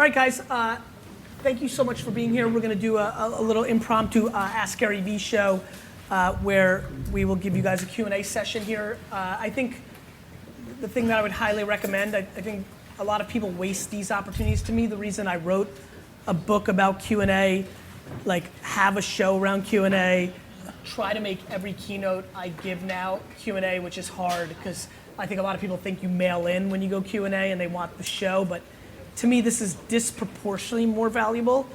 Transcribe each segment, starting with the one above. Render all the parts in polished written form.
right, guys. Thank you so much for being here. We're going to do a little impromptu Ask Gary Vee show where we will give you guys a Q&A session here. I think the thing that I would highly recommend, I think a lot of people waste these opportunities. To me, the reason I wrote a book about Q&A, like have a show around Q&A, try to make every keynote I give now Q&A, which is hard because I think a lot of people think you mail in when you go Q&A and they want the show, but to me this is disproportionately more valuable.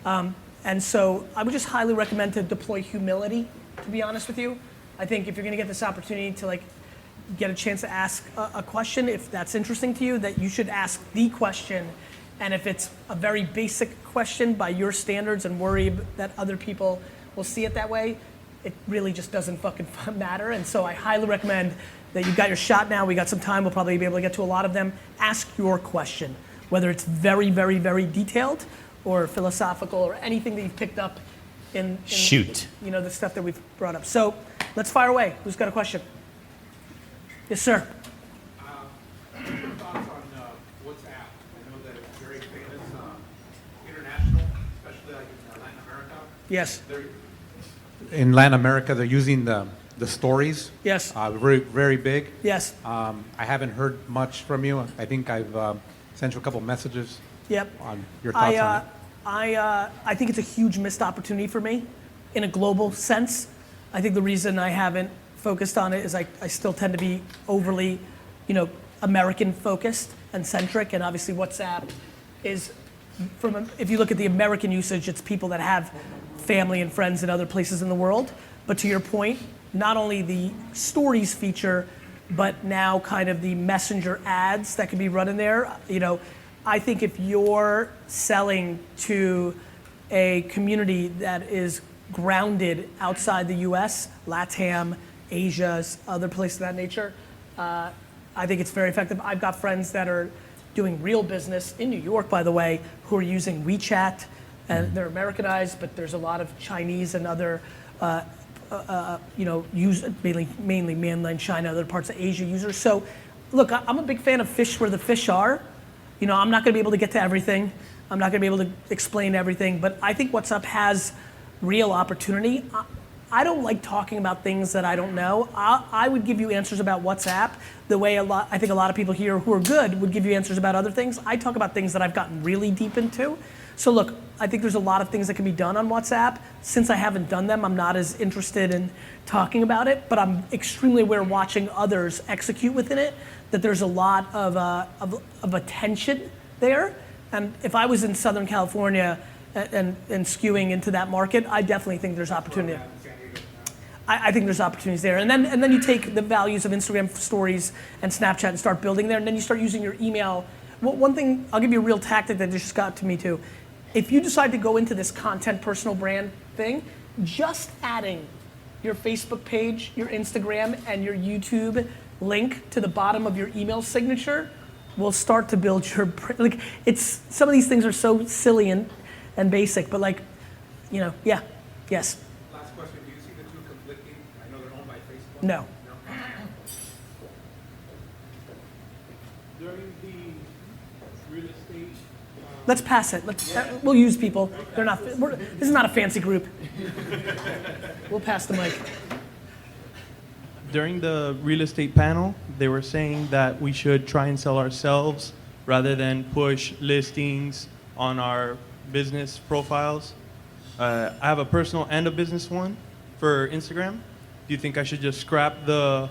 And so I would just highly recommend to deploy humility, to be honest with you. I think if you're gonna get this opportunity to like get a chance to ask a question, if that's interesting to you, that you should ask the question. And if it's a very basic question by your standards and worry that other people will see it that way, it really just doesn't fucking matter. And so I highly recommend that you've got your shot now. We got some time. We'll probably be able to get to a lot of them. Ask your question, whether it's very, very, very detailed or philosophical or anything that you've picked up in Shoot. You know, the stuff that we've brought up. So let's fire away. Who's got a question? Yes, sir. What are your thoughts on WhatsApp? I know that it's very famous international, especially like in Latin America. Yes. In Latin America, they're using the stories. Yes. Very, very big. Yes. I haven't heard much from you. I think I've sent you a couple messages. Yep. On your thoughts on it. I think it's a huge missed opportunity for me in a global sense. I think the reason I haven't focused on it is I still tend to be overly, American focused and centric, and obviously WhatsApp is, if you look at the American usage, it's people that have family and friends in other places in the world. But to your point, not only the stories feature, but now kind of the messenger ads that can be run in there. I think if you're selling to a community that is grounded outside the US, LATAM, Asia, other places of that nature, I think it's very effective. I've got friends that are doing real business in New York, by the way, who are using WeChat, and they're Americanized, but there's a lot of Chinese and other, mainly mainland China, other parts of Asia users. So, look, I'm a big fan of fish where the fish are. I'm not gonna be able to get to everything. I'm not gonna be able to explain everything, but I think WhatsApp has real opportunity. I don't like talking about things that I don't know. I would give you answers about WhatsApp the way I think a lot of people here who are good would give you answers about other things. I talk about things that I've gotten really deep into. So look, I think there's a lot of things that can be done on WhatsApp. Since I haven't done them, I'm not as interested in talking about it, but I'm extremely aware watching others execute within it, that there's a lot of attention there. And if I was in Southern California and skewing into that market, I definitely think there's opportunity. I think there's opportunities there. And then you take the values of Instagram stories and Snapchat and start building there, and then you start using your email. One thing, I'll give you a real tactic that just got to me too. If you decide to go into this content personal brand thing, just adding your Facebook page, your Instagram, and your YouTube link to the bottom of your email signature will start to build your, some of these things are so silly and basic, but yes. Last question, do you see the two conflicting? I know they're owned by Facebook. No. During the real estate. Let's pass it. We'll use people. This is not a fancy group. We'll pass the mic. During the real estate panel, they were saying that we should try and sell ourselves rather than push listings on our business profiles. I have a personal and a business one for Instagram. Do you think I should just scrap the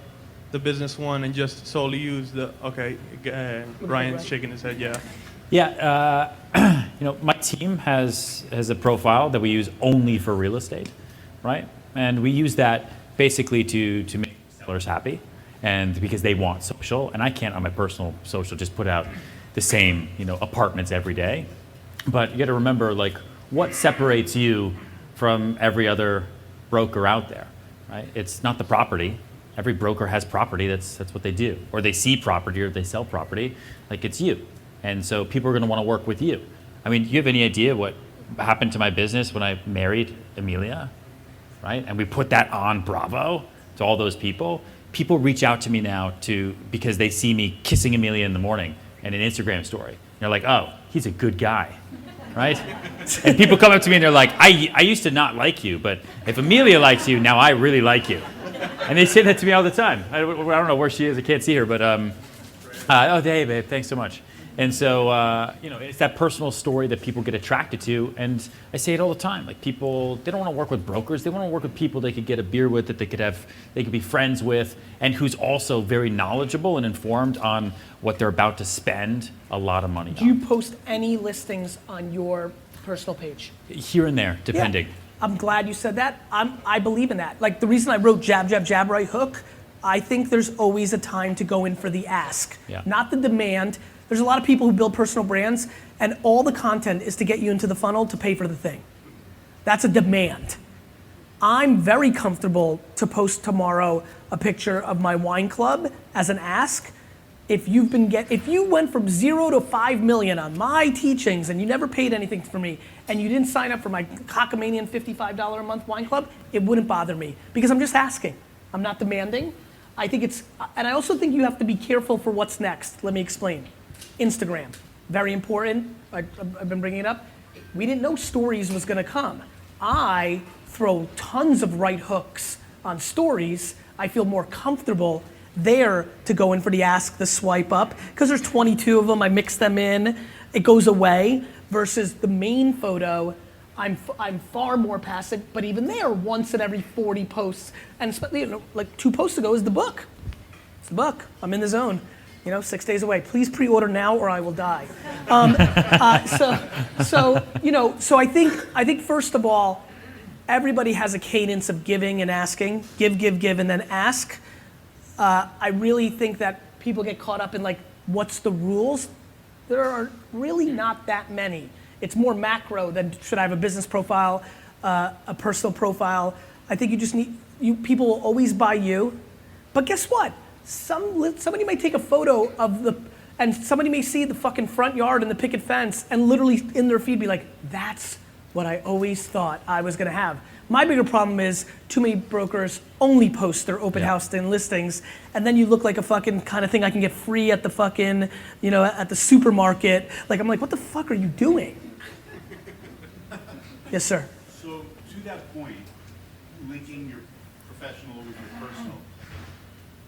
business one and just solely use Ryan's shaking his head, yeah. Yeah, my team has a profile that we use only for real estate, right? And we use that basically to make sellers happy, and because they want social, and I can't on my personal social just put out the same, apartments every day. But you got to remember, what separates you from every other broker out there, right? It's not the property. Every broker has property. That's what they do, or they see property, or they sell property. It's you. And so people are going to want to work with you. I mean, do you have any idea what happened to my business when I married Amelia, right? And we put that on Bravo to all those people. People reach out to me now because they see me kissing Amelia in the morning and an Instagram story. They're like, oh, he's a good guy, right? And people come up to me and they're like, I used to not like you, but if Amelia likes you, now I really like you. And they say that to me all the time. I don't know where she is. I can't see her, but oh, hey, babe, thanks so much. And so, it's that personal story that people get attracted to. And I say it all the time. Like people, they don't want to work with brokers. They want to work with people they could get a beer with, that they could be friends with, and who's also very knowledgeable and informed on what they're about to spend a lot of money on. Do you post any listings on your personal page? Here and there, depending. Yeah. I'm glad you said that. I believe in that. Like the reason I wrote jab, jab, jab, right hook, I think there's always a time to go in for the ask, not the demand. There's a lot of people who build personal brands, and all the content is to get you into the funnel to pay for the thing. That's a demand. I'm very comfortable to post tomorrow a picture of my wine club as an ask. If you went from 0 to 5 million on my teachings and you never paid anything for me, and you didn't sign up for my cockamanian $55 a month wine club, it wouldn't bother me because I'm just asking. I'm not demanding. And I also think you have to be careful for what's next. Let me explain. Instagram, very important. I've been bringing it up. We didn't know stories was gonna come. I throw tons of right hooks on stories. I feel more comfortable there to go in for the ask, the swipe up, because there's 22 of them, I mix them in, it goes away, versus the main photo, I'm far more passive, but even there, once in every 40 posts, and like 2 posts ago is the book. It's the book, I'm in the zone. 6 days away. Please pre-order now or I will die. So I think first of all, everybody has a cadence of giving and asking. Give, and then ask. I really think that people get caught up in like, what's the rules? There are really not that many. It's more macro than should I have a business profile, a personal profile. I think you just people will always buy you. But guess what? Somebody might take a photo and somebody may see the fucking front yard and the picket fence and literally in their feed be like, that's what I always thought I was gonna have. My bigger problem is too many brokers only post their open house and listings, and then you look like a fucking kind of thing I can get free at the fucking, at the supermarket. Like, I'm like, what the fuck are you doing? Yes, sir. So to that point, linking your professional with your personal,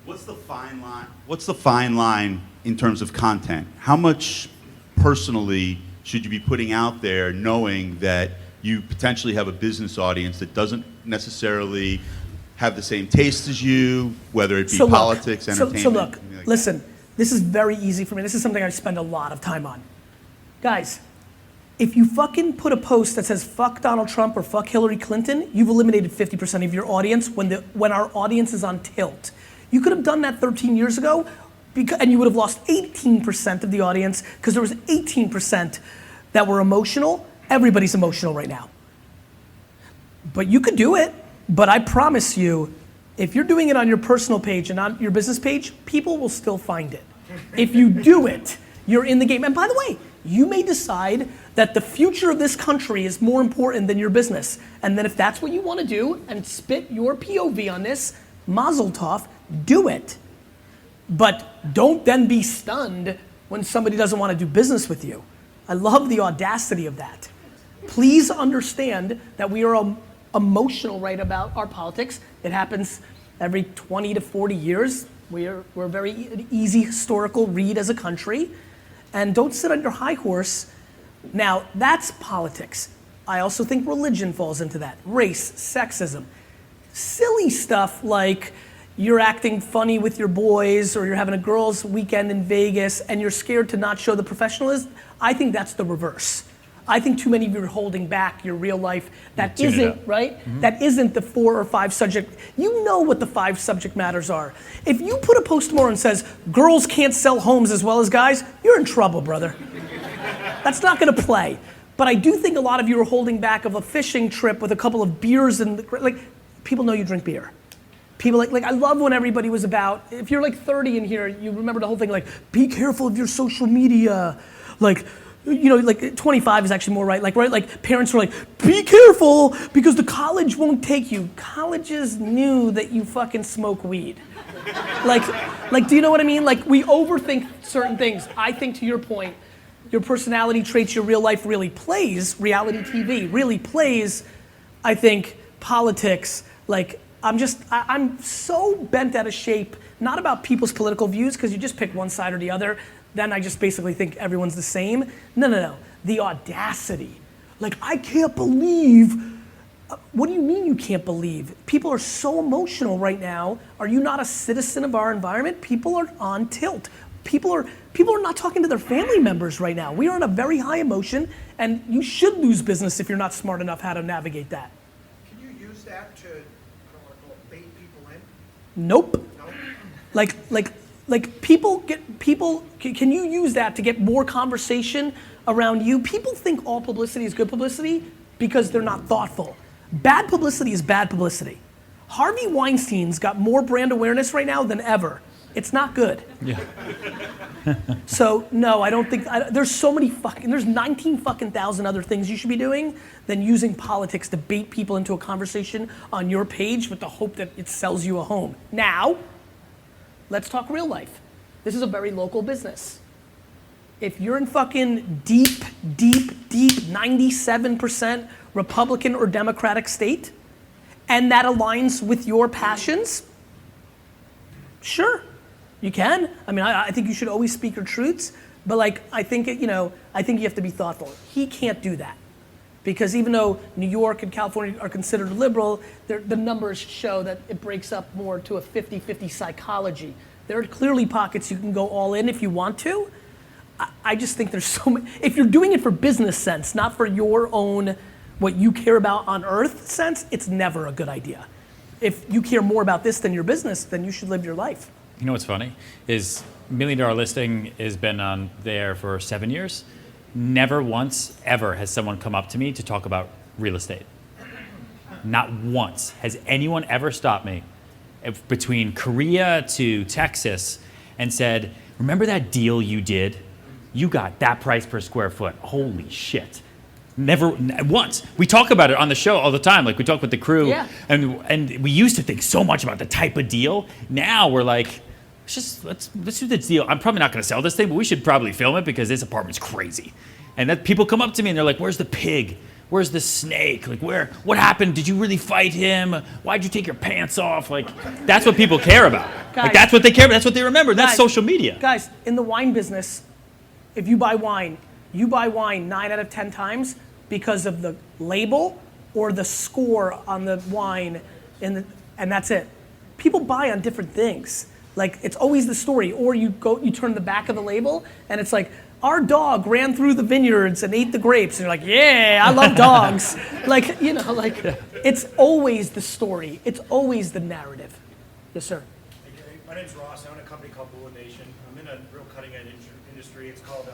what's the fine line in terms of content? How much personally should you be putting out there knowing that you potentially have a business audience that doesn't necessarily have the same taste as you, whether it be politics, entertainment? So look, listen, this is very easy for me. This is something I spend a lot of time on. Guys, if you fucking put a post that says fuck Donald Trump or fuck Hillary Clinton, you've eliminated 50% of your audience when our audience is on tilt. You could have done that 13 years ago, and you would have lost 18% of the audience because there was 18% that were emotional. Everybody's emotional right now. But you could do it, but I promise you, if you're doing it on your personal page and not your business page, people will still find it. If you do it, you're in the game. And by the way, you may decide that the future of this country is more important than your business. And then if that's what you want to do and spit your POV on this, mazel tov, do it. But don't then be stunned when somebody doesn't want to do business with you. I love the audacity of that. Please understand that we are emotional right about our politics. It happens every 20 to 40 years. We're a very easy historical read as a country. And don't sit on your high horse. Now, that's politics. I also think religion falls into that. Race, sexism. Silly stuff like you're acting funny with your boys or you're having a girls' weekend in Vegas and you're scared to not show the professionalism. I think that's the reverse. I think too many of you are holding back your real life. That isn't, right? Mm-hmm. That isn't the 4 or 5 subject. You know what the 5 subject matters are. If you put a post tomorrow and says, girls can't sell homes as well as guys, you're in trouble, brother. That's not gonna play. But I do think a lot of you are holding back of a fishing trip with a couple of beers and like, people know you drink beer. People like I love when everybody was about, if you're like 30 in here, you remember the whole thing like, be careful of your social media. Like, you know, like 25 is actually more right. Like, right, like parents were like, be careful because the college won't take you. Colleges knew that you fucking smoke weed. like, do you know what I mean? Like we overthink certain things. I think to your point, your personality traits, your real life really plays reality TV, really plays, I think, politics. Like, I'm so bent out of shape, not about people's political views, because you just pick one side or the other, then I just basically think everyone's the same. No. The audacity. Like, I can't believe. What do you mean you can't believe? People are so emotional right now. Are you not a citizen of our environment? People are on tilt. People are not talking to their family members right now. We are in a very high emotion, and you should lose business if you're not smart enough how to navigate that. Can you use that to, I don't want to call it bait people in? Nope. No? Like people, can you use that to get more conversation around you? People think all publicity is good publicity because they're not thoughtful. Bad publicity is bad publicity. Harvey Weinstein's got more brand awareness right now than ever. It's not good. Yeah. So no, I don't think, there's so many there's 19 fucking thousand other things you should be doing than using politics to bait people into a conversation on your page with the hope that it sells you a home. Now, let's talk real life. This is a very local business. If you're in fucking deep 97% Republican or Democratic state, and that aligns with your passions, sure, you can. I mean, I think you should always speak your truths, but like, I think you have to be thoughtful. He can't do that. Because even though New York and California are considered liberal, the numbers show that it breaks up more to a 50-50 psychology. There are clearly pockets you can go all in if you want to. I just think there's so many, if you're doing it for business sense, not for your own, what you care about on earth sense, it's never a good idea. If you care more about this than your business, then you should live your life. You know what's funny is $1 Million Listing has been on there for 7 years. Never once ever has someone come up to me to talk about real estate. Not once has anyone ever stopped me between Korea to Texas and said, remember that deal you did? You got that price per square foot. Holy shit. Never once. We talk about it on the show all the time. Like we talk with the crew, Yeah. and we used to think so much about the type of deal. Now we're like, let's do this deal. I'm probably not going to sell this thing, but we should probably film it because this apartment's crazy. And that people come up to me and they're like, "Where's the pig? Where's the snake? Like what happened? Did you really fight him? Why'd you take your pants off?" Like that's what people care about. Guys, like that's what they care about. That's what they remember. That's guys, social media. Guys, in the wine business, if you buy wine 9 out of 10 times because of the label or the score on the wine, and that's it. People buy on different things. Like it's always the story, or you turn the back of the label and it's like, our dog ran through the vineyards and ate the grapes, and you're like, yeah, I love dogs. Like, it's always the story. It's always the narrative. Yes, sir. My name's Ross. I own a company called Bullet Nation. I'm in a real cutting-edge industry. It's called,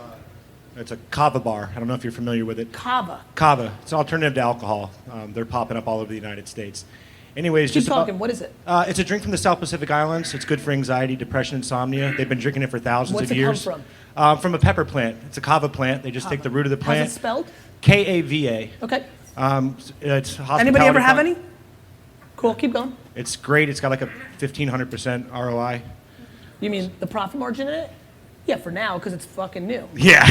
it's a kava bar. I don't know if you're familiar with it. Kava. Kava. It's an alternative to alcohol. They're popping up all over the United States. Anyways, Keep just talking. What is it? It's a drink from the South Pacific Islands. It's good for anxiety, depression, insomnia. They've been drinking it for thousands What's of it years. come From a pepper plant. It's a kava plant. They just take the root of the plant. How's it spelled? Kava. Okay. It's hospitality. Anybody ever have product. any? Cool. Keep going. It's great. It's got like a 1,500% ROI. You mean the profit margin in it? Yeah, for now, because it's fucking new. Yeah.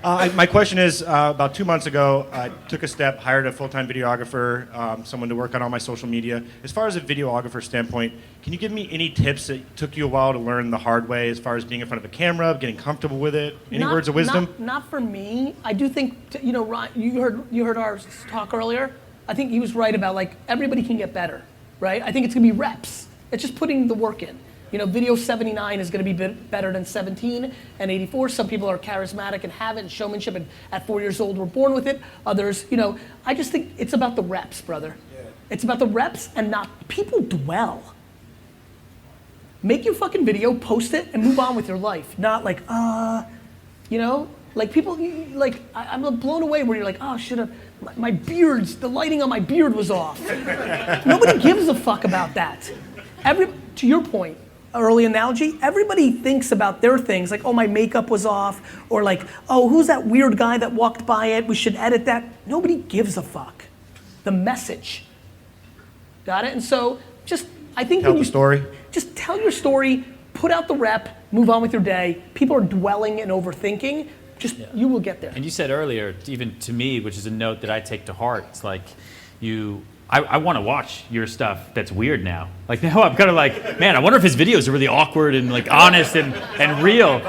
My question is, about 2 months ago, I took a step, hired a full-time videographer, someone to work on all my social media. As far as a videographer standpoint, can you give me any tips that took you a while to learn the hard way as far as being in front of a camera, getting comfortable with it? Any words of wisdom? Not for me. I do think, Ron, you heard our talk earlier. I think he was right about like, everybody can get better, right? I think it's gonna be reps. It's just putting the work in. Video 79 is going to be better than 17 and 84. Some people are charismatic and have it, and showmanship, and at 4 years old were born with it. Others, I just think it's about the reps, brother. Yeah. It's about the reps and not, people dwell. Make your fucking video, post it, and move on with your life. Not like, like people, like, I'm blown away where you're like, oh, shit, my beard's, the lighting on my beard was off. Nobody gives a fuck about that. To your point, early analogy, everybody thinks about their things, like, oh, my makeup was off, or like, oh, who's that weird guy that walked by it? We should edit that. Nobody gives a fuck. The message. Got it? And so, I think Tell the story. Just tell your story, put out the rep, move on with your day. People are dwelling and overthinking. Just, you will get there. And you said earlier, even to me, which is a note that I take to heart, it's like I want to watch your stuff that's weird now. Like now I'm kind of like, man, I wonder if his videos are really awkward and like honest and real.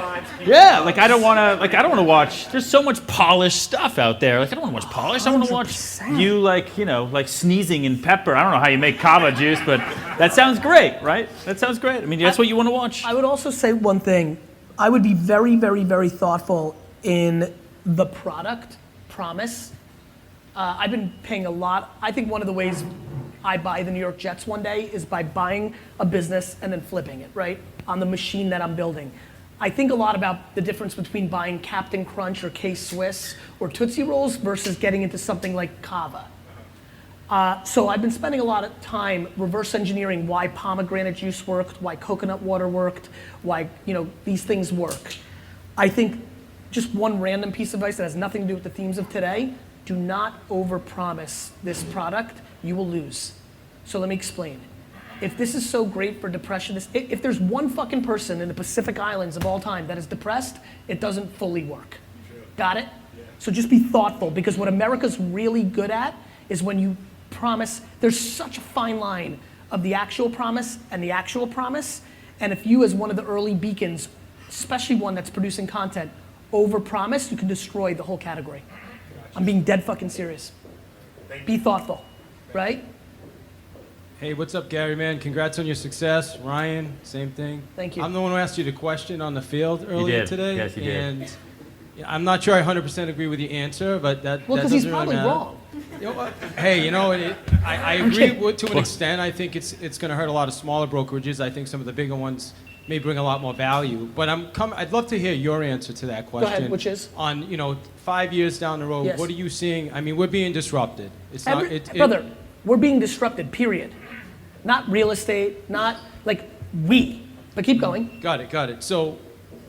Yeah, like I don't want to watch, there's so much polished stuff out there. Like I don't want to watch polish. I want to watch 100%. you like sneezing in pepper. I don't know how you make kava juice, but that sounds great, right? That sounds great. I mean, that's what you want to watch. I would also say one thing. I would be very, very, very thoughtful in the product promise. I've been paying a lot. I think one of the ways I buy the New York Jets one day is by buying a business and then flipping it, right? On the machine that I'm building. I think a lot about the difference between buying Captain Crunch or K-Swiss or Tootsie Rolls versus getting into something like Kava. So I've been spending a lot of time reverse engineering why pomegranate juice worked, why coconut water worked, why these things work. I think just one random piece of advice that has nothing to do with the themes of today, do not overpromise this product, you will lose. So let me explain. If this is so great for depression, if there's one fucking person in the Pacific Islands of all time that is depressed, it doesn't fully work. Got it? So just be thoughtful, because what America's really good at is when you promise, there's such a fine line of the actual promise and the actual promise, and if you as one of the early beacons, especially one that's producing content, overpromise, you can destroy the whole category. I'm being dead fucking serious. Be thoughtful, right? Hey, what's up, Gary, man? Congrats on your success. Ryan, same thing. Thank you. I'm the one who asked you the question on the field earlier did. today. Yes, you did. And I'm not sure I 100% agree with the answer, but that Well, that because he's doesn't really probably matter. wrong. You know what? Hey, I agree with, to an extent. I think it's going to hurt a lot of smaller brokerages. I think some of the bigger ones may bring a lot more value. But I'd love to hear your answer to that question. Go ahead, which is? On 5 years down the road, Yes. what are you seeing? I mean, we're being disrupted. It's Brother, we're being disrupted, period. Not real estate, not like we. But keep going. Got it. So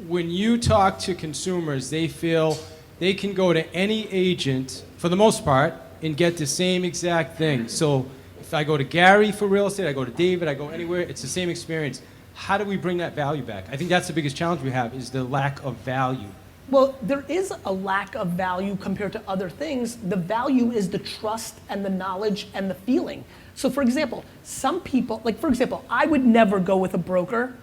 when you talk to consumers, they feel they can go to any agent, for the most part, and get the same exact thing. So if I go to Gary for real estate, I go to David, I go anywhere, it's the same experience. How do we bring that value back? I think that's the biggest challenge we have, is the lack of value. Well, there is a lack of value compared to other things. The value is the trust and the knowledge and the feeling. So for example, some people, I would never go with a broker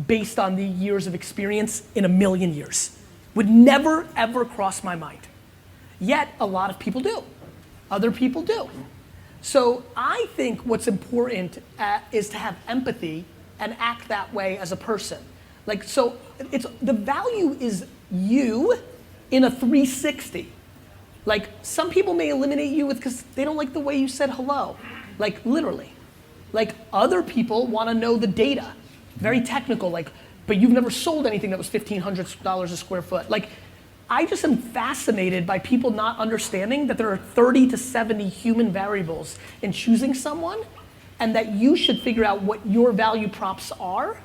based on the years of experience in a million years. Would never, ever cross my mind. Yet, a lot of people do. Other people do. So I think what's important is to have empathy and act that way as a person. So the value is you in a 360. Some people may eliminate you because they don't like the way you said hello. Literally. Other people want to know the data. Very technical, but you've never sold anything that was $1,500 a square foot. I just am fascinated by people not understanding that there are 30 to 70 human variables in choosing someone, and that you should figure out what your value props are,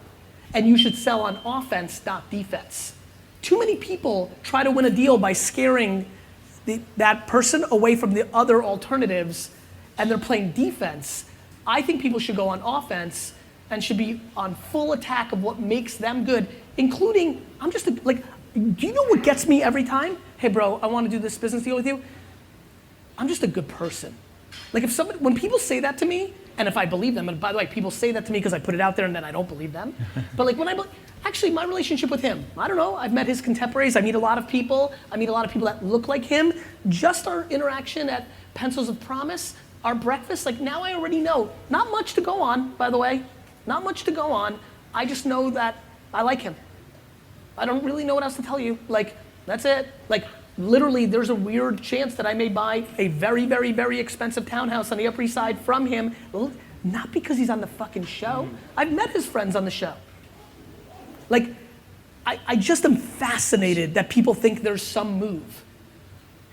and you should sell on offense, not defense. Too many people try to win a deal by scaring that person away from the other alternatives, and they're playing defense. I think people should go on offense and should be on full attack of what makes them good, including, do you know what gets me every time? Hey bro, I want to do this business deal with you. I'm just a good person. When people say that to me, and if I believe them, and by the way, people say that to me because I put it out there and then I don't believe them. But actually my relationship with him, I don't know, I've met his contemporaries, I meet a lot of people that look like him. Just our interaction at Pencils of Promise, our breakfast, now I already know. Not much to go on, by the way. Not much to go on. I just know that I like him. I don't really know what else to tell you. That's it. Literally, there's a weird chance that I may buy a very, very, very expensive townhouse on the Upper East Side from him, not because he's on the fucking show. I've met his friends on the show. I just am fascinated that people think there's some move.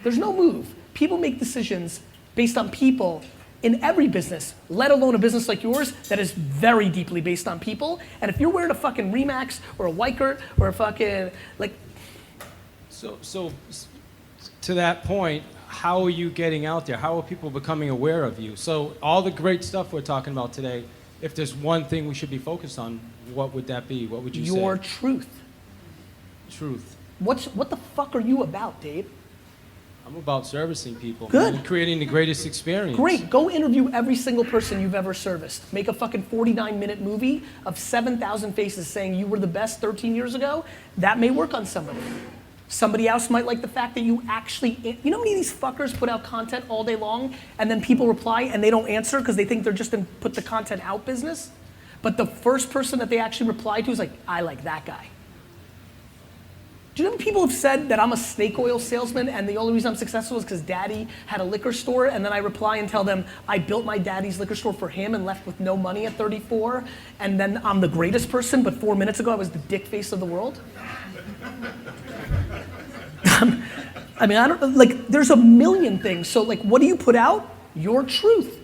There's no move. People make decisions based on people in every business, let alone a business like yours that is very deeply based on people. And if you're wearing a fucking Remax or a Weichert or a fucking, So to that point, how are you getting out there? How are people becoming aware of you? So all the great stuff we're talking about today, if there's one thing we should be focused on, what would that be? What would you say? Your truth. Truth. What the fuck are you about, Dave? I'm about servicing people. Good. And creating the greatest experience. Great. Go interview every single person you've ever serviced. Make a fucking 49-minute movie of 7,000 faces saying you were the best 13 years ago. That may work on somebody. Somebody else might like the fact that you actually, you know how many of these fuckers put out content all day long and then people reply and they don't answer because they think they're just in put the content out business? But the first person that they actually reply to is like, I like that guy. Do you know people have said that I'm a snake oil salesman and the only reason I'm successful is because daddy had a liquor store, and then I reply and tell them I built my daddy's liquor store for him and left with no money at 34, and then I'm the greatest person, but 4 minutes ago I was the dick face of the world? I mean, I don't, like, there's a million things. So like, what do you put out? Your truth.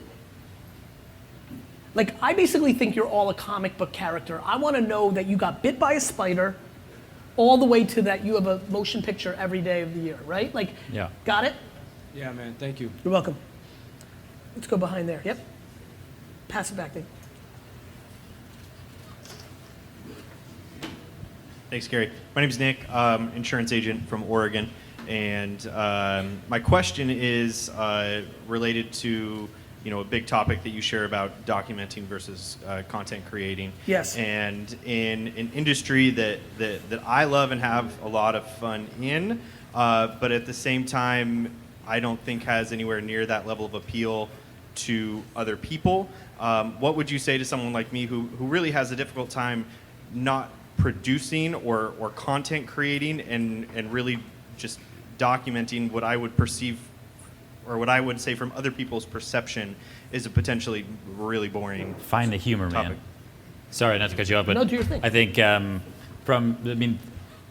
Like, I basically think you're all a comic book character. I want to know that you got bit by a spider, all the way to that you have a motion picture every day of the year, right? Like, Yeah. got it? Yeah, man. Thank you. You're welcome. Let's go behind there. Yep. Pass it back, Dave. Thanks, Gary. My name is Nick. Insurance agent from Oregon. And my question is related to a big topic that you share about documenting versus content creating. Yes. And in an industry that I love and have a lot of fun in, but at the same time, I don't think has anywhere near that level of appeal to other people. What would you say to someone like me who really has a difficult time not producing or content creating and really just documenting what I would perceive or what I would say from other people's perception is a potentially really boring Find the humor, topic. man. Sorry, not to cut you off, but No, do your thing. I think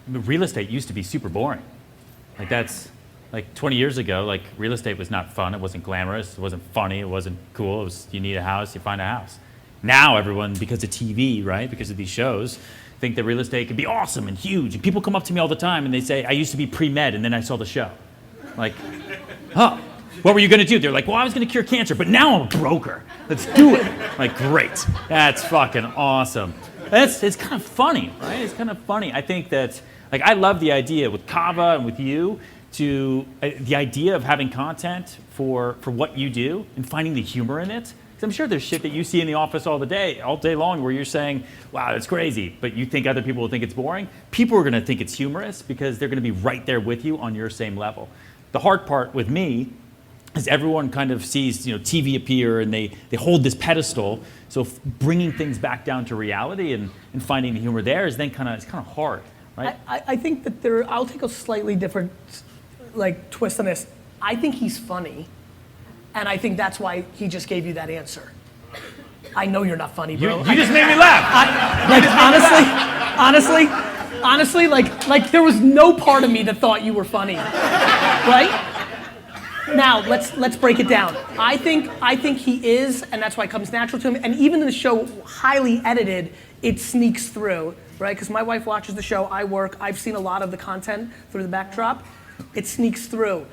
real estate used to be super boring. Like that's like 20 years ago, like real estate was not fun. It wasn't glamorous. It wasn't funny. It wasn't cool. It was you need a house, you find a house. Now everyone, because of TV, right, because of these shows, think that real estate can be awesome and huge. And people come up to me all the time and they say, I used to be pre-med and then I saw the show. Like, huh? What were you gonna do? They're like, well, I was gonna cure cancer, but now I'm a broker. Let's do it. Like, great. That's fucking awesome. It's kind of funny, right? It's kind of funny. I think that, like, I love the idea with Kava and with you the idea of having content for what you do and finding the humor in it. Because I'm sure there's shit that you see in the office all day long, where you're saying, wow, that's crazy, but you think other people will think it's boring. People are gonna think it's humorous because they're gonna be right there with you on your same level. The hard part with me is everyone kind of sees TV appear and they hold this pedestal. So bringing things back down to reality and finding the humor there is then kind of hard, right? I think that I'll take a slightly different twist on this. I think he's funny, and I think that's why he just gave you that answer. I know you're not funny, bro. You just made me laugh. Honestly, like there was no part of me that thought you were funny, right? Now let's break it down. I think he is, and that's why it comes natural to him. And even in the show, highly edited, it sneaks through, right? Because my wife watches the show, I work, I've seen a lot of the content through the backdrop. It sneaks through.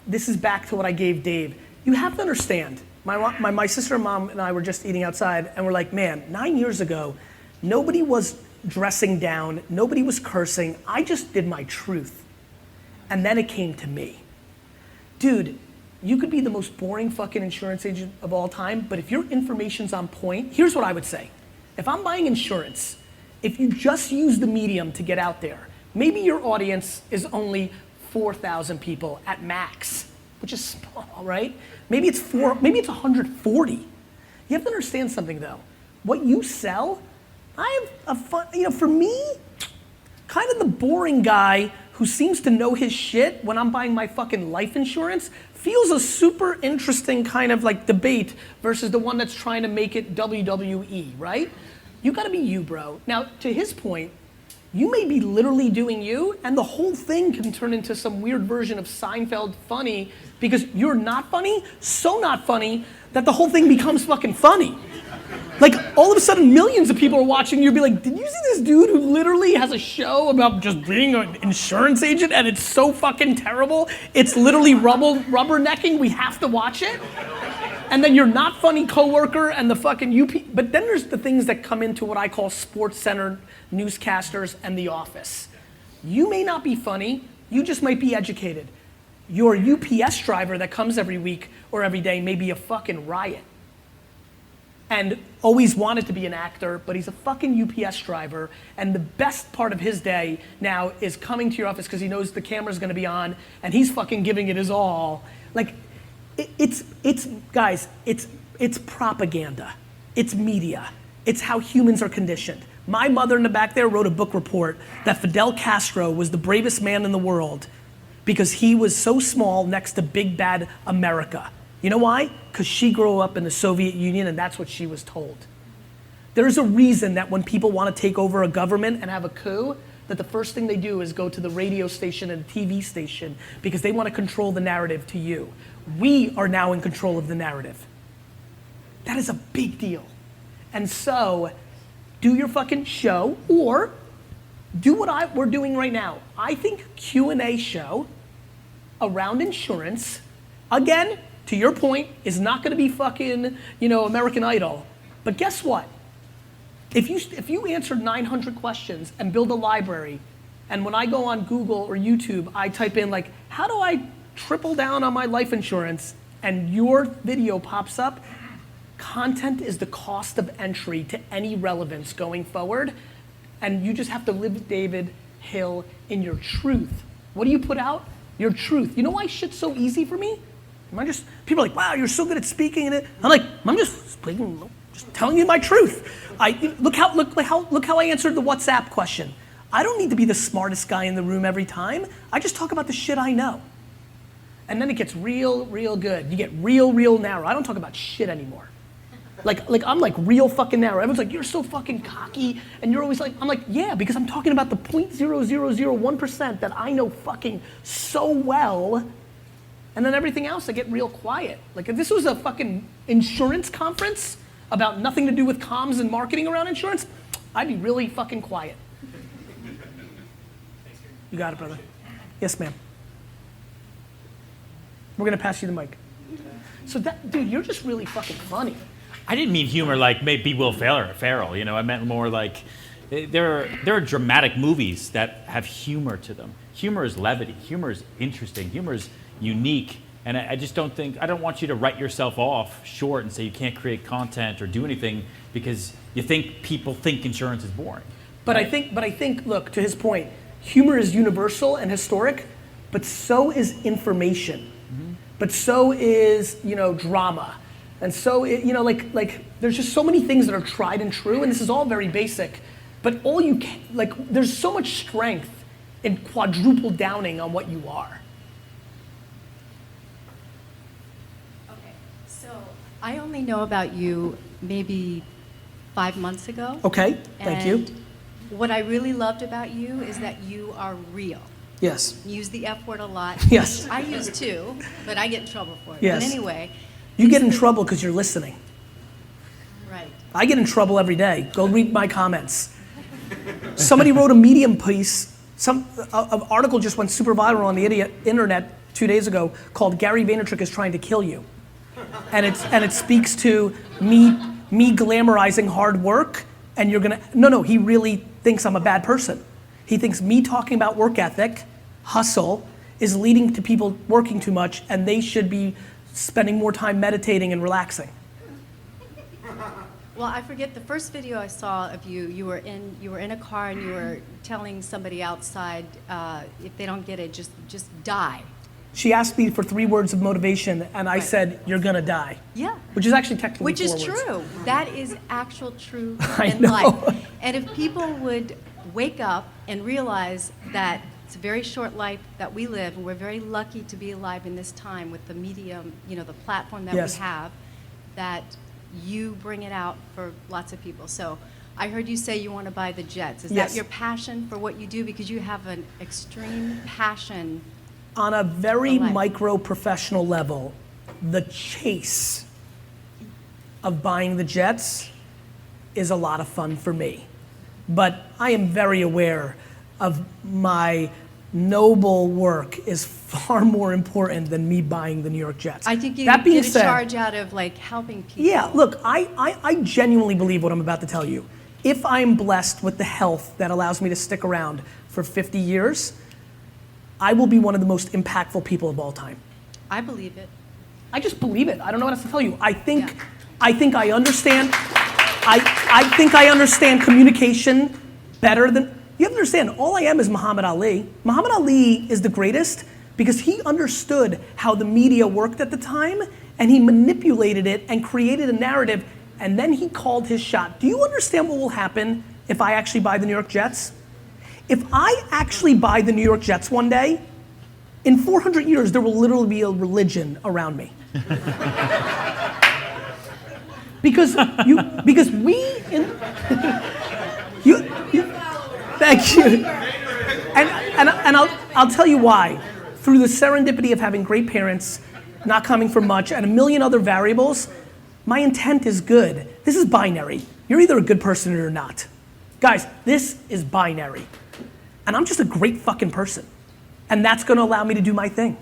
This is back to what I gave Dave. You have to understand. My sister and mom and I were just eating outside, and we're like, man, 9 years ago, nobody was dressing down, nobody was cursing. I just did my truth, and then it came to me. Dude, you could be the most boring fucking insurance agent of all time, but if your information's on point, here's what I would say. If I'm buying insurance, if you just use the medium to get out there, maybe your audience is only 4,000 people at max, which is small, right? Maybe it's 140. You have to understand something though. What you sell, I have a fun, for me, kind of the boring guy who seems to know his shit when I'm buying my fucking life insurance feels a super interesting kind of like debate versus the one that's trying to make it WWE, right? You gotta be you, bro. Now, to his point, you may be literally doing you, and the whole thing can turn into some weird version of Seinfeld funny because you're not funny, so not funny that the whole thing becomes fucking funny. Like, all of a sudden, millions of people are watching you be like, did you see this dude who literally has a show about just being an insurance agent and it's so fucking terrible? It's literally rubbernecking, we have to watch it? And then you're not funny coworker and the fucking UP. But then there's the things that come into what I call sports center newscasters and The Office. You may not be funny, you just might be educated. Your UPS driver that comes every week or every day may be a fucking riot. And always wanted to be an actor, but he's a fucking UPS driver, and the best part of his day now is coming to your office because he knows the camera's gonna be on, and he's fucking giving it his all. Like, it's guys, it's propaganda. It's media. It's how humans are conditioned. My mother in the back there wrote a book report that Fidel Castro was the bravest man in the world because he was so small next to big bad America. You know why? Because she grew up in the Soviet Union and that's what she was told. There's a reason that when people want to take over a government and have a coup, that the first thing they do is go to the radio station and the TV station because they want to control the narrative to you. We are now in control of the narrative. That is a big deal. And so, do your fucking show or do what we're doing right now. I think Q&A show around insurance, again, to your point, is not gonna be fucking, American Idol. But guess what? If you answered 900 questions and build a library, and when I go on Google or YouTube, I type in like, how do I triple down on my life insurance, and your video pops up, content is the cost of entry to any relevance going forward, and you just have to live David Hill in your truth. What do you put out? Your truth. You know why shit's so easy for me? People are like, wow, you're so good at speaking in it. I'm like, I'm just speaking, just telling you my truth. Look how I answered the WhatsApp question. I don't need to be the smartest guy in the room every time. I just talk about the shit I know. And then it gets real good. You get real narrow. I don't talk about shit anymore. Like I'm like real fucking narrow. Everyone's like, you're so fucking cocky, and you're always like, I'm like, yeah, because I'm talking about the 0.0001% that I know fucking so well. And then everything else, I get real quiet. Like if this was a fucking insurance conference about nothing to do with comms and marketing around insurance, I'd be really fucking quiet. You got it, brother. Yes, ma'am. We're gonna pass you the mic. So dude, you're just really fucking funny. I didn't mean humor like maybe Will Ferrell. I meant more like there are dramatic movies that have humor to them. Humor is levity. Humor is interesting. Humor is unique. And I just don't want you to write yourself off short and say you can't create content or do anything because you think people think insurance is boring. But right? I think, look, to his point, humor is universal and historic, but so is information. Mm-hmm. But so is, drama. And so, like there's just so many things that are tried and true, and this is all very basic, but all you can, there's so much strength in quadruple downing on what you are. Okay, so I only know about you maybe 5 months ago. Okay, thank you. What I really loved about you is that you are real. Yes. You use the F word a lot. Yes. I use too, but I get in trouble for it. Yes. But anyway. You get in trouble because you're listening. Right. I get in trouble every day. Go read my comments. Somebody wrote a Medium piece, an article just went super viral on the internet 2 days ago called Gary Vaynerchuk is trying to kill you. And it speaks to me glamorizing hard work, and you're gonna, no, he really thinks I'm a bad person. He thinks me talking about work ethic, hustle, is leading to people working too much, and they should be spending more time meditating and relaxing. Well, I forget the first video I saw of you. You were in a car and you were telling somebody outside, if they don't get it, just die. She asked me for 3 words of motivation, and I Right. said, "You're gonna die." Yeah. Which is actually technically Which is 4 words. true. That is actual truth I in know. life. And if people would wake up and realize that it's a very short life that we live, and we're very lucky to be alive in this time with the medium, the platform that Yes. we have, that you bring it out for lots of people. So I heard you say you want to buy the jets. Is Yes. that your passion for what you do? Because you have an extreme passion. On a very For life. micro professional level, the chase of buying the jets is a lot of fun for me. But I am very aware of my noble work is far more important than me buying the New York Jets. I think you That being get a said, charge out of helping people. yeah, look, I genuinely believe what I'm about to tell you. if I'm blessed with the health that allows me to stick around for 50 years, I will be one of the most impactful people of all time. I believe it. I just believe it. I don't know what else to tell you. I think Yeah. I understand. I think I understand communication better than you have to understand. All I am is Muhammad Ali. Muhammad Ali is the greatest because he understood how the media worked at the time, and he manipulated it and created a narrative, and then he called his shot. Do you understand what will happen if I actually buy the New York Jets? If I actually buy the New York Jets one day, in 400 years, there will literally be a religion around me. because thank you. And I'll tell you why. Through the serendipity of having great parents, not coming from much, and a million other variables, my intent is good. This is binary. You're either a good person or you're not. Guys, this is binary. And I'm just a great fucking person. And that's gonna allow me to do my thing.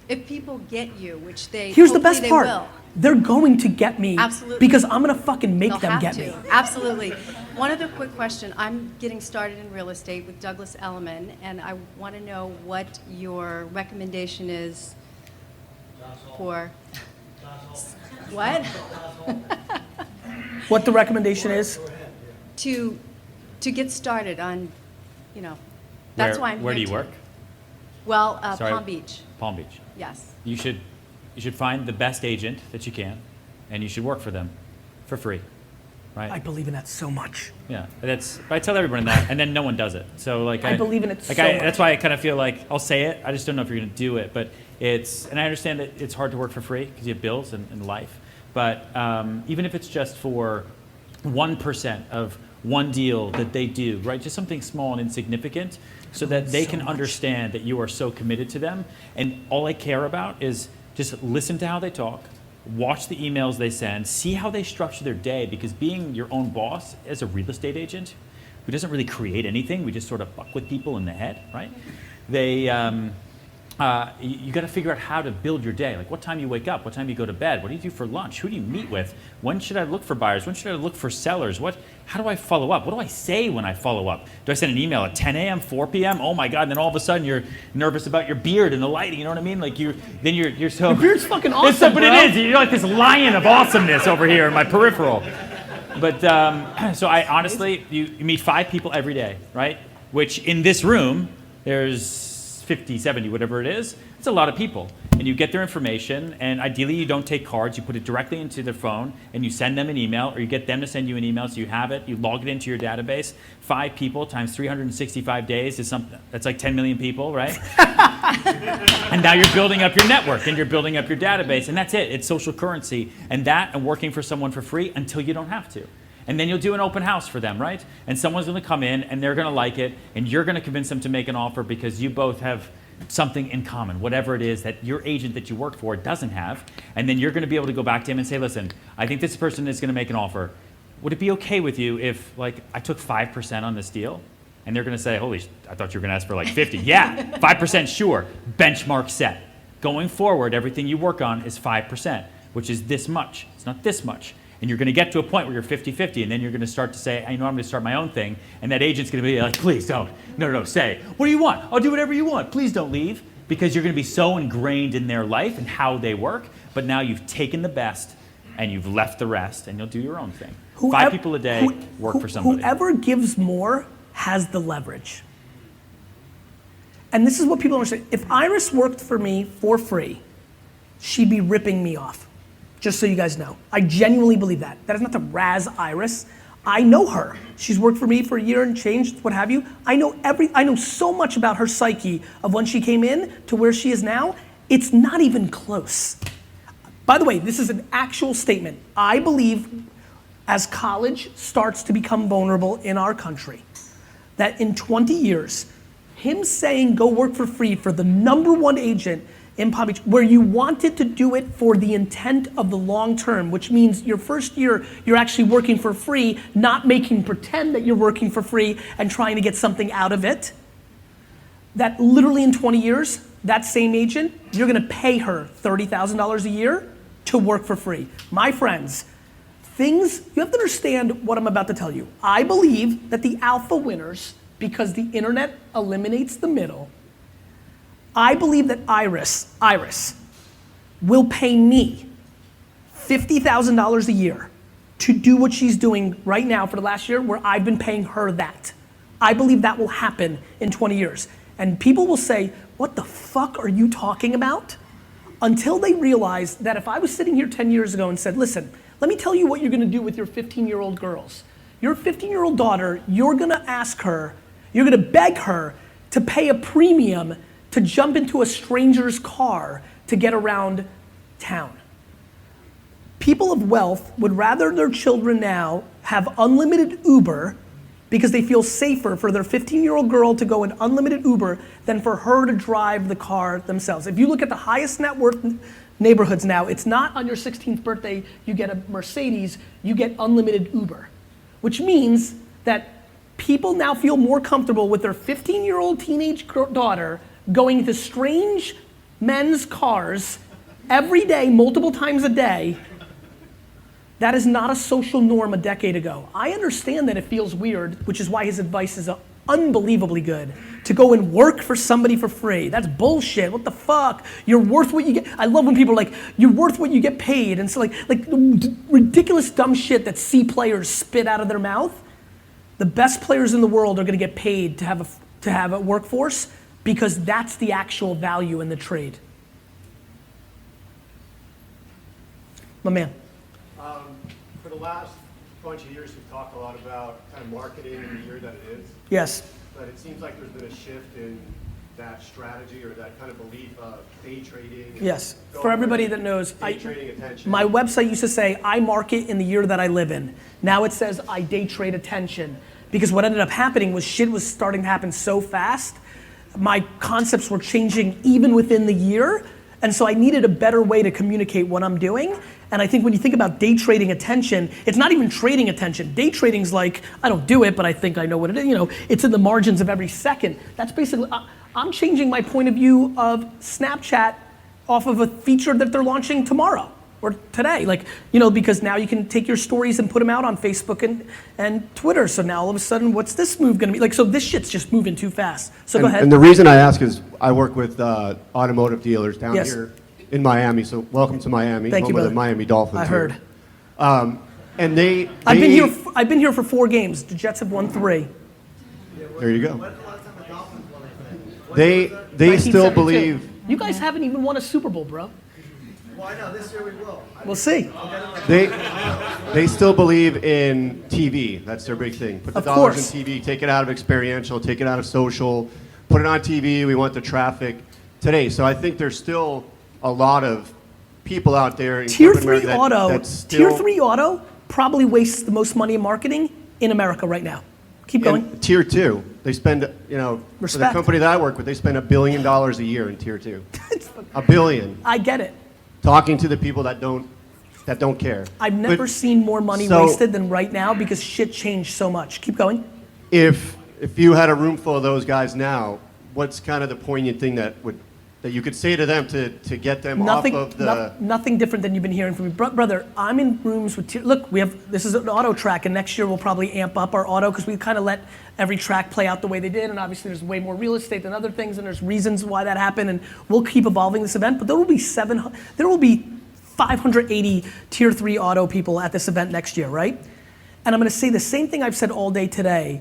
If people get you, which they Here's the hopefully best they part. will. They're going to get me Absolutely. because I'm gonna fucking make They'll them have get to. me. Absolutely. One other quick question. I'm getting started in real estate with Douglas Elliman, and I want to know what your recommendation is for what? What the recommendation is? to get started on, that's why I'm here. Where do you work? Well, Sorry. Palm Beach. Palm Beach. Yes. You should find the best agent that you can, and you should work for them for free, right? I believe in that so much. Yeah, I tell everyone that, and then no one does it. So like I believe in it so That's much. why I kind of feel like I'll say it. I just don't know if you're going to do it. But and I understand that it's hard to work for free because you have bills and life. But even if it's just for 1% of one deal that they do, right? Just something small and insignificant, so that they can understand that you are so committed to them. And all I care about is just listen to how they talk, watch the emails they send, see how they structure their day, because being your own boss as a real estate agent who doesn't really create anything, we just sort of fuck with people in the head, right? You got to figure out how to build your day. Like what time you wake up, what time you go to bed, what do you do for lunch, who do you meet with, when should I look for buyers, when should I look for sellers, how do I follow up, what do I say when I follow up? Do I send an email at 10 a.m., 4 p.m.? Oh my God, and then all of a sudden you're nervous about your beard and the lighting, you know what I mean? Like you're so... Your beard's fucking awesome, But bro. it is, you're like this lion of awesomeness over here in my peripheral. But so I honestly, you meet 5 people every day, right? Which in this room, there's 50, 70, whatever it is. It's a lot of people. And you get their information, and ideally you don't take cards, you put it directly into their phone, and you send them an email, or you get them to send you an email so you have it, you log it into your database. 5 people times 365 days is something, that's like 10 million people, right? And now you're building up your network, and you're building up your database, and that's it. It's social currency. And working for someone for free until you don't have to. And then you'll do an open house for them, right? And someone's going to come in, and they're going to like it, and you're going to convince them to make an offer because you both have something in common, whatever it is that your agent that you work for doesn't have. And then you're going to be able to go back to him and say, listen, I think this person is going to make an offer. Would it be okay with you if I took 5% on this deal? And they're going to say, I thought you were going to ask for 50. Yeah, 5% sure. Benchmark set. Going forward, everything you work on is 5%, which is this much. It's not this much. And you're going to get to a point where you're 50-50, and then you're going to start to say, I'm going to start my own thing. And that agent's going to be like, please don't. No, say, what do you want? I'll do whatever you want. Please don't leave. Because you're going to be so ingrained in their life and how they work. But now you've taken the best, and you've left the rest, and you'll do your own thing. 5 people a day work for somebody. Whoever gives more has the leverage. And this is what people understand. If Iris worked for me for free, she'd be ripping me off. Just so you guys know. I genuinely believe that. That is not to razz Iris. I know her. She's worked for me for a year and changed, what have you. I know so much about her psyche of when she came in to where she is now. It's not even close. By the way, this is an actual statement. I believe as college starts to become vulnerable in our country, that in 20 years, him saying go work for free for the #1 agent in Palm Beach, where you wanted to do it for the intent of the long term, which means your first year, you're actually working for free, not making pretend that you're working for free and trying to get something out of it. That literally in 20 years, that same agent, you're gonna pay her $30,000 a year to work for free. My friends, things, you have to understand what I'm about to tell you. I believe that the alpha winners, because the internet eliminates the middle, I believe that Iris will pay me $50,000 a year to do what she's doing right now for the last year, where I've been paying her that. I believe that will happen in 20 years. And people will say, what the fuck are you talking about? Until they realize that if I was sitting here 10 years ago and said, listen, let me tell you what you're gonna do with your 15-year-old girls. Your 15-year-old daughter, you're gonna ask her, you're gonna beg her to pay a premium to jump into a stranger's car to get around town. People of wealth would rather their children now have unlimited Uber because they feel safer for their 15-year-old girl to go in unlimited Uber than for her to drive the car themselves. If you look at the highest net worth neighborhoods now, it's not on your 16th birthday you get a Mercedes, you get unlimited Uber. Which means that people now feel more comfortable with their 15-year-old teenage daughter going into strange men's cars every day, multiple times a day. That is not a social norm a decade ago. I understand that it feels weird, which is why his advice is unbelievably good. To go and work for somebody for free. That's bullshit. What the fuck? You're worth what you get. I love when people are like, you're worth what you get paid. And so like ridiculous dumb shit that C players spit out of their mouth. The best players in the world are gonna get paid to have a workforce because that's the actual value in the trade. My man. For the last bunch of years, we've talked a lot about kind of marketing in the year that it is. Yes. But it seems like there's been a shift in that strategy or that kind of belief of day trading. Yes. For everybody that knows, day trading attention. my website used to say, I market in the year that I live in. Now it says, I day trade attention. Because what ended up happening was shit was starting to happen so fast. My concepts were changing even within the year. And so I needed a better way to communicate what I'm doing. And I think when you think about day trading attention, it's not even trading attention. Day trading's like, I don't do it, but I think I know what it is. You know, it's in the margins of every second. That's basically, I'm changing my point of view of Snapchat off of a feature that they're launching tomorrow or today. Like, you know, because now you can take your stories and put them out on Facebook and Twitter. So now all of a sudden, what's this move gonna be? Like, so this shit's just moving too fast. So go ahead. And the reason I ask is I work with automotive dealers down Yes. here in Miami. So welcome to Miami, Thank you, home of brother. the Miami Dolphins. I heard. And they I've been here for 4 games. The Jets have won 3. There you go. They still 1972. believe. You guys haven't even won a Super Bowl, bro. Well, I know, this year we will. We'll see. They still believe in TV. That's their big thing. Put the Of dollars course. in TV, take it out of experiential, take it out of social, put it on TV. We want the traffic today. So I think there's still a lot of people out there in Tier corporate 3 America auto, that's still, Tier 3 auto probably wastes the most money in marketing in America right now. Keep going. and Tier 2, they spend, you know, for the Respect. company that I work with, they spend $1 billion a year in Tier 2. $1 billion. I get it. Talking to the people that don't care. I've never But seen more money so- wasted than right now because shit changed so much. Keep going. If you had a room full of those guys now, what's kind of the poignant thing that you could say to them to get them Nothing, off of the? nothing different than you've been hearing from me. Brother, I'm in rooms with, look, this is an auto track, and next year we'll probably amp up our auto because we kind of let every track play out the way they did, and obviously there's way more real estate than other things, and there's reasons why that happened, and we'll keep evolving this event, but there will be 580 Tier 3 auto people at this event next year, right? And I'm gonna say the same thing I've said all day today,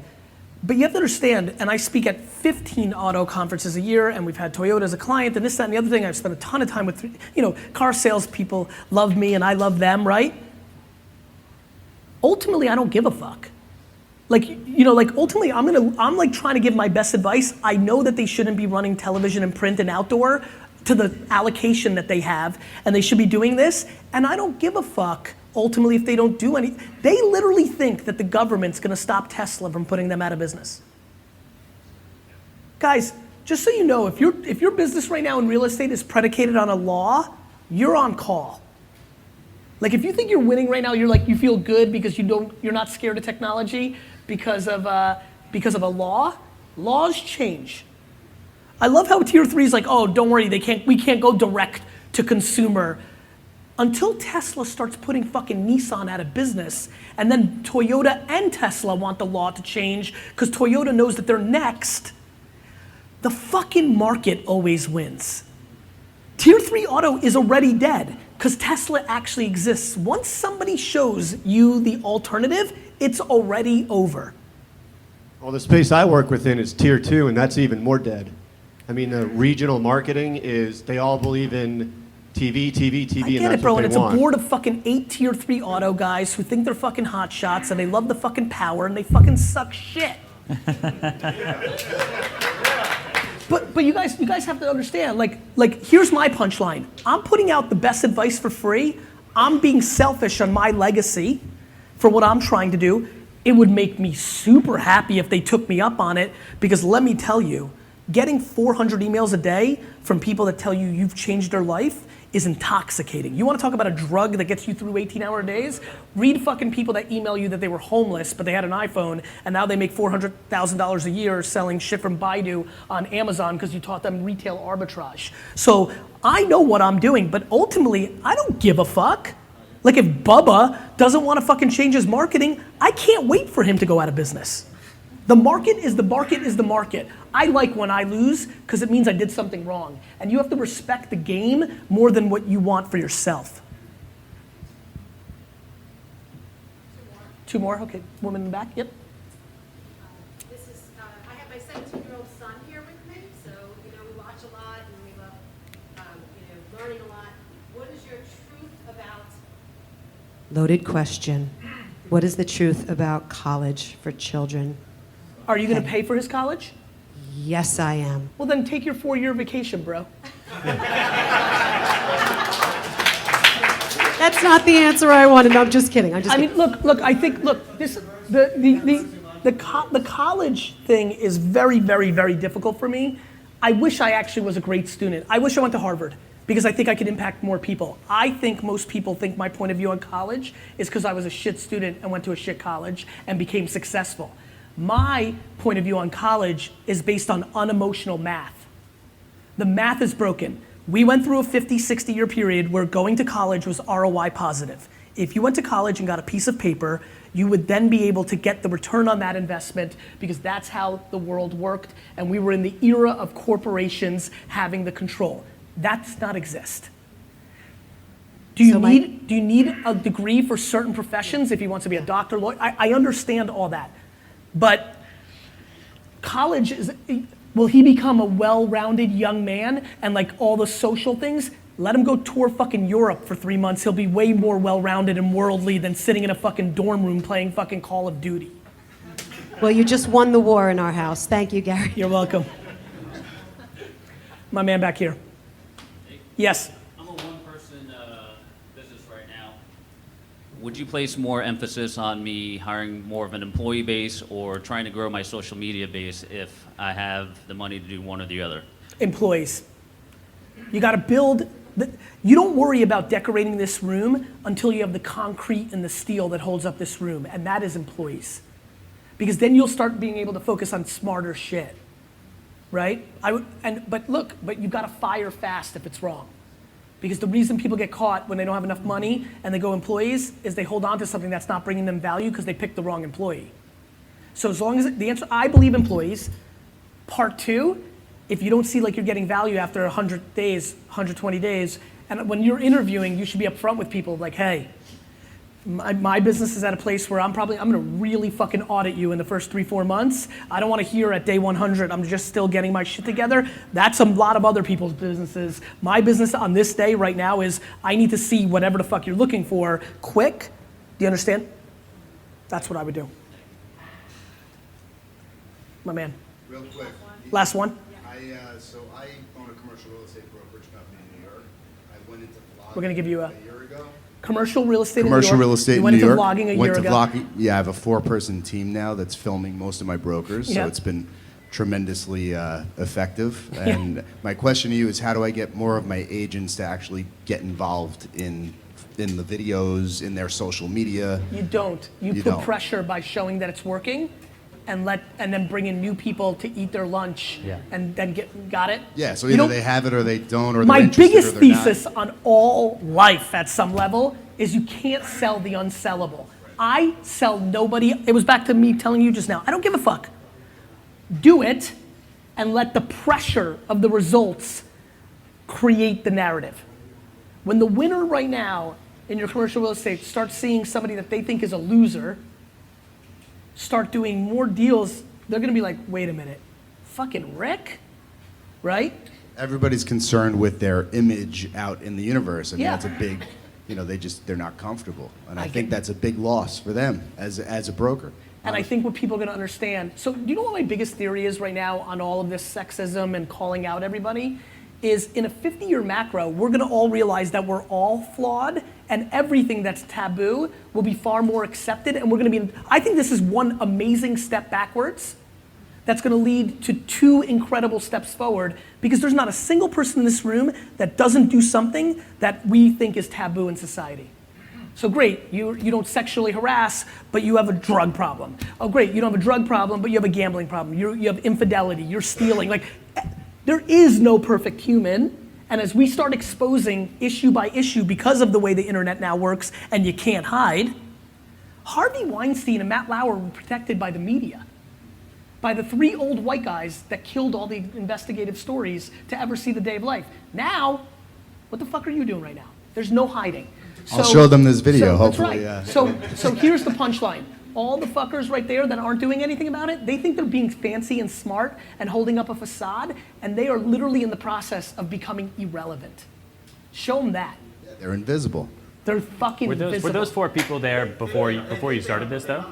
but you have to understand, and I speak at 15 auto conferences a year, and we've had Toyota as a client, and this, that, and the other thing. I've spent a ton of time with, you know, car salespeople love me and I love them, right? Ultimately, I don't give a fuck. Like, you know, like ultimately, I'm like trying to give my best advice. I know that they shouldn't be running television and print and outdoor to the allocation that they have, and they should be doing this, and I don't give a fuck ultimately if they don't do any. They literally think that the government's gonna stop Tesla from putting them out of business. Guys, just so you know, if your business right now in real estate is predicated on a law, you're on call. Like if you think you're winning right now, you feel good because you're not scared of technology because of a law. Laws change. I love how Tier 3 is like, oh, don't worry, we can't go direct to consumer. Until Tesla starts putting fucking Nissan out of business, and then Toyota and Tesla want the law to change because Toyota knows that they're next, the fucking market always wins. Tier 3 auto is already dead because Tesla actually exists. Once somebody shows you the alternative, it's already over. Well, the space I work within is tier 2, and that's even more dead. I mean, the regional marketing is, they all believe in TV, I and get that's it, bro, what and they it's want. a board of fucking 8 tier 3 auto guys who think they're fucking hot shots and they love the fucking power and they fucking suck shit. But you guys have to understand, like here's my punchline. I'm putting out the best advice for free. I'm being selfish on my legacy for what I'm trying to do. It would make me super happy if they took me up on it, because let me tell you, getting 400 emails a day from people that tell you you've changed their life is intoxicating. You want to talk about a drug that gets you through 18-hour days? Read fucking people that email you that they were homeless, but they had an iPhone, and now they make $400,000 a year selling shit from Baidu on Amazon because you taught them retail arbitrage. So I know what I'm doing, but ultimately, I don't give a fuck. Like if Bubba doesn't want to fucking change his marketing, I can't wait for him to go out of business. The market is the market is the market. I like when I lose because it means I did something wrong. And you have to respect the game more than what you want for yourself. Two more? Okay. Woman in the back? Yep. This is, I have my 17-year-old son here with me, so, we watch a lot and we love, learning a lot. What is your truth about... Loaded question. What is the truth about college for children? Are you going to pay for his college? Yes, I am. Well, then take your 4-year vacation, bro. That's not the answer I wanted. No, I'm just kidding. I mean, look. I think, this, the college thing is very, very, very difficult for me. I wish I actually was a great student. I wish I went to Harvard because I think I could impact more people. I think most people think my point of view on college is because I was a shit student and went to a shit college and became successful. My point of view on college is based on unemotional math. The math is broken. We went through a 50, 60-year period where going to college was ROI positive. If you went to college and got a piece of paper, you would then be able to get the return on that investment because that's how the world worked, and we were in the era of corporations having the control. That does not exist. Do you need a degree for certain professions if he wants to be a doctor, lawyer? I understand all that. But college is, will he become a well-rounded young man and like all the social things? Let him go tour fucking Europe for 3 months. He'll be way more well-rounded and worldly than sitting in a fucking dorm room playing fucking Call of Duty. Well, you just won the war in our house. Thank you, Gary. You're welcome. My man back here. Yes. I'm a one-person business right now. Would you place more emphasis on me hiring more of an employee base or trying to grow my social media base if I have the money to do one or the other? Employees. You got to build. You don't worry about decorating this room until you have the concrete and the steel that holds up this room, and that is employees. Because then you'll start being able to focus on smarter shit, right? But you got to fire fast if it's wrong. Because the reason people get caught when they don't have enough money and they go employees is they hold on to something that's not bringing them value because they picked the wrong employee. So as long as the answer, I believe employees. Part two, if you don't see like you're getting value after 100 days, 120 days, and when you're interviewing, you should be upfront with people like, hey, my business is at a place where I'm gonna really fucking audit you in the first 3-4 months. I don't wanna hear at day 100, I'm just still getting my shit together. That's a lot of other people's businesses. My business on this day right now is I need to see whatever the fuck you're looking for quick. Do you understand? That's what I would do. My man. Real quick. Last one. So I own a commercial real estate brokerage company in New York. I went into vlogging We're gonna give you a year ago. Commercial real estate Commercial in New York. real estate You in went New into York. vlogging a year ago. Yeah, I have a 4-person team now that's filming most of my brokers, Yeah. so it's been tremendously effective. And my question to you is, how do I get more of my agents to actually get involved in the videos, in their social media? You don't. You put don't. pressure by showing that it's working. and then bring in new people to eat their lunch, Yeah. and then got it? Yeah, so You either know, they have it or they don't, or my they're interested biggest or they're not. thesis on all life at some level is you can't sell the unsellable. I sell nobody. It was back to me telling you just now. I don't give a fuck. Do it and let the pressure of the results create the narrative. When the winner right now in your commercial real estate starts seeing somebody that they think is a loser start doing more deals, they're gonna be like, wait a minute, fucking Rick, right? Everybody's concerned with their image out in the universe. I mean, Yeah. that's a big, they're not comfortable. And I I think get- that's a big loss for them as a broker. And I think what people are gonna understand, so do you know what my biggest theory is right now on all of this sexism and calling out everybody? Is in a 50-year macro, we're gonna all realize that we're all flawed and everything that's taboo will be far more accepted, and we're gonna be, I think this is one amazing step backwards that's gonna lead to 2 incredible steps forward, because there's not a single person in this room that doesn't do something that we think is taboo in society. So great, you don't sexually harass, but you have a drug problem. Oh great, you don't have a drug problem, but you have a gambling problem. You have infidelity, you're stealing. Like, there is no perfect human, and as we start exposing issue by issue because of the way the internet now works and you can't hide, Harvey Weinstein and Matt Lauer were protected by the media, by the 3 old white guys that killed all the investigative stories to ever see the day of life. Now, what the fuck are you doing right now? There's no hiding. I'll show them this video, That's hopefully, right. yeah. So here's the punchline. All the fuckers right there that aren't doing anything about it, they think they're being fancy and smart and holding up a facade, and they are literally in the process of becoming irrelevant. Show them that. They're invisible. They're fucking Were invisible. those 4 people there before you started this though?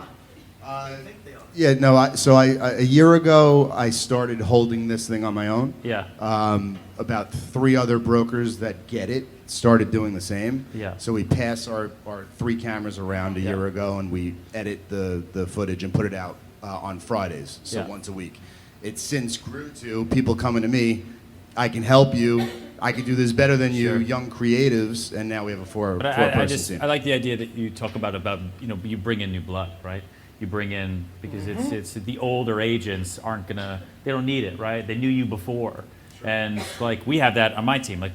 Yeah, no, a year ago, I started holding this thing on my own. Yeah. About 3 other brokers that get it started doing the same. Yeah. So we pass our 3 cameras around a year ago, and we edit the footage and put it out on Fridays, so Yeah. once a week. It's since grew to people coming to me, I can help you, I can do this better than you, Sure. young creatives, and now we have a four But person team. I like the idea that you talk about you bring in new blood, right? You bring in, because it's the older agents they don't need it, right? They knew you before. And like we have that on my team. Like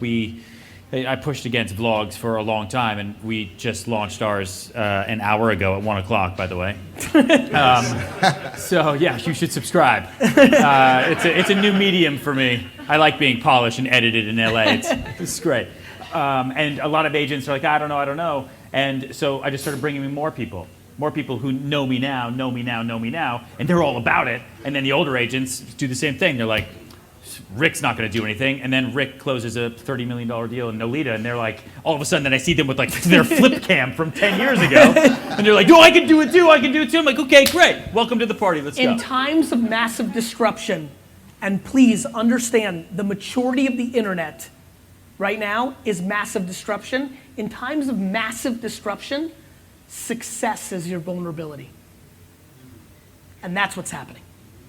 I pushed against vlogs for a long time, and we just launched ours an hour ago at 1 o'clock, by the way. So yeah, you should subscribe. It's a new medium for me. I like being polished and edited in LA. It's great. And a lot of agents are like, I don't know. And so I just started bringing in more people who know me now, and they're all about it. And then the older agents do the same thing. They're like, Rick's not going to do anything. And then Rick closes a $30 million deal in Nolita, and they're like, all of a sudden, then I see them with like their flip cam from 10 years ago. And they're like, I can do it too. I'm like, okay, great. Welcome to the party. Let's go. In times of massive disruption, and please understand, the maturity of the internet right now is massive disruption. In times of massive disruption, success is your vulnerability. And that's what's happening.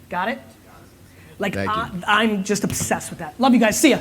Got it? Like, Thank you. I'm just obsessed with that. Love you guys. See ya.